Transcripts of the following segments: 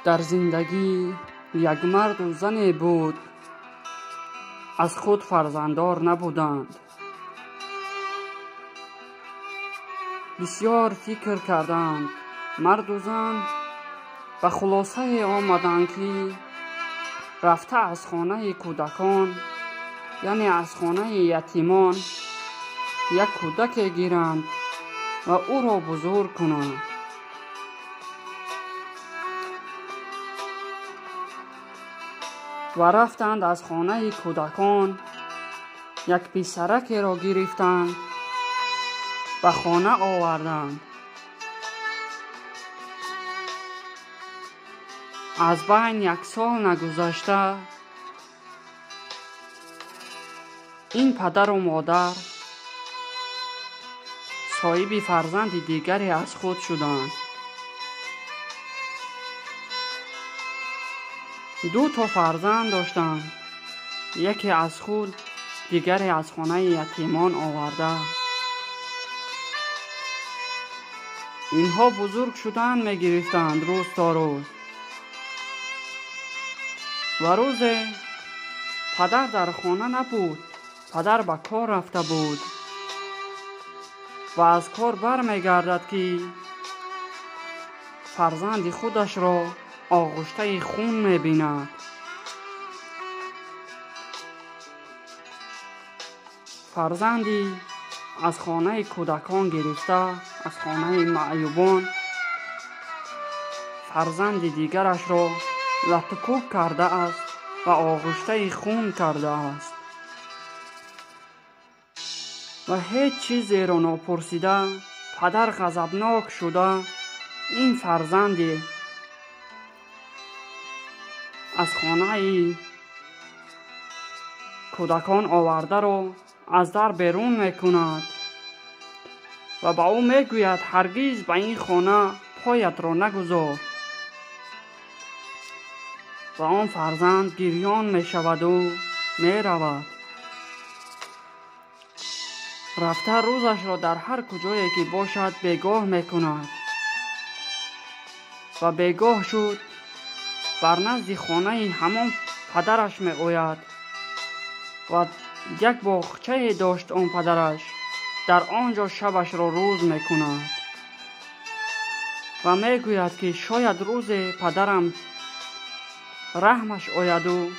در زندگی یک مرد و زنی بود، از خود فرزنددار نبودند. بسیار فکر کردند مرد و زن، به خلاصه آمدند که رفته از خانه کودکان، یعنی از خانه یتیمان، یک کودک گیرند و او را بزرگ کنند. و رفتند از خانه کودکان، یک پسرک را گرفتند به خانه آوردند. از بین 1 سال نگذشته این پدر و مادر صاحب فرزند دیگری از خود شدند. 2 تا فرزند داشتند، یکی از خود، دیگری از خانه یتیمان آورده. اینها بزرگ شدند، می‌گرفتند روز تا روز. و روز پدر در خانه نبود، پدر به کار رفته بود و از کار برمیگردد که فرزند خودش را آغشته خون می‌بیند. فرزندی از خانه کودکان گرفته، از خانه معیوبان، فرزند دیگرش را لطکوب کرده است و آغشته خون کرده است و هیچ چیزی را نپرسیده. پدر غضبناک شده این فرزند از خانه کودکان آورده را از در بیرون میکند و به او میگوید هرگز به این خانه پایت را نگذار. و آن فرزند گریان میشود و میرود. رفته روزش را در هر کجایی که باشد بیگاه میکند و بیگاه شد بر نزد خانه همان پدرش می آید و یک باغچه داشت آن پدرش، در آنجا شبش را روز می کند و می گوید که شاید روز پدرم رحمش آید و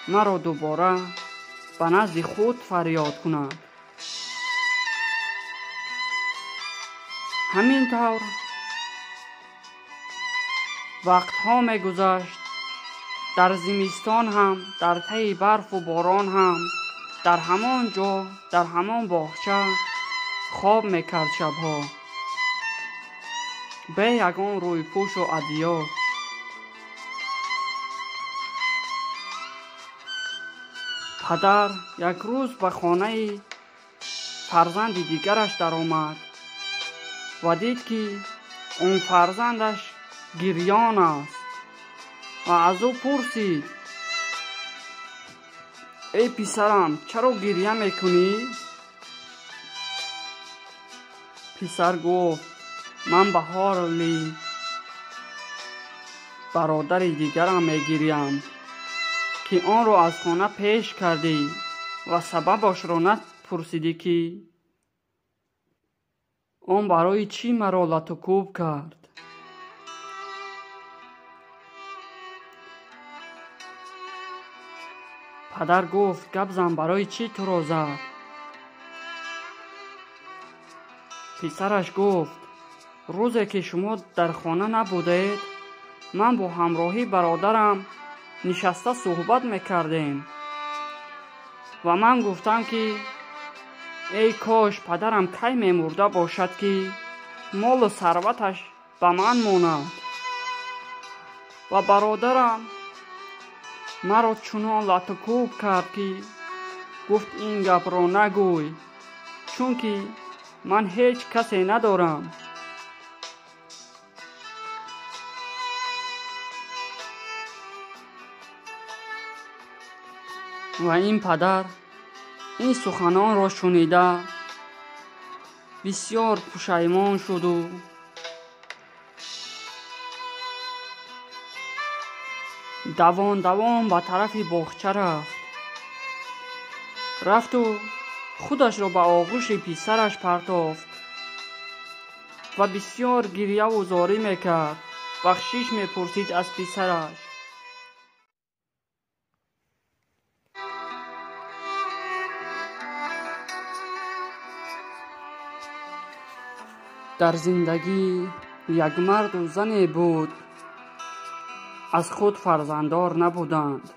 مرا دوباره به نزد خود فریاد کند. همین طور وقتها می گذشت. در زمستان هم، در طی برف و باران هم، در همان جا، در همان باغچه خواب میکرد شبها به یگان روی پوش و ادیا. پدر یک روز به خانه فرزند دیگرش در آمد و دید که اون فرزندش گریان است و از او پرسید ای پسرم چرا گریه میکنی؟ پسر گفت من به حال برادر دیگرم میگریم که آن را از خانه پیش کردی و سببش را نپرسیدی که آن برای چی مرا لطکوب کرد. پدر گفت گپ زن برای چی تو را زد؟ پسرش گفت روزی که شما در خانه نبودید من با همراهی برادرم نشسته صحبت میکردیم و من گفتم که ای کاش پدرم کی میمرده باشد که مال و ثروتش به من ماند. و برادرم مرا چنان لطکوب کرد که گفت این گپ را نگوی چون که من هیچ کسی ندارم. و این پدر این سخنان را شنیده بسیار پشیمان شد و دوان دوان به طرف باغچه رفت و خودش را به آغوش پسرش پرتافت و بسیار گریه و زاری میکرد. بخشش میپرسید از پسرش. در زندگی یک مرد و زنی بود، از خود فرزنددار نبودند.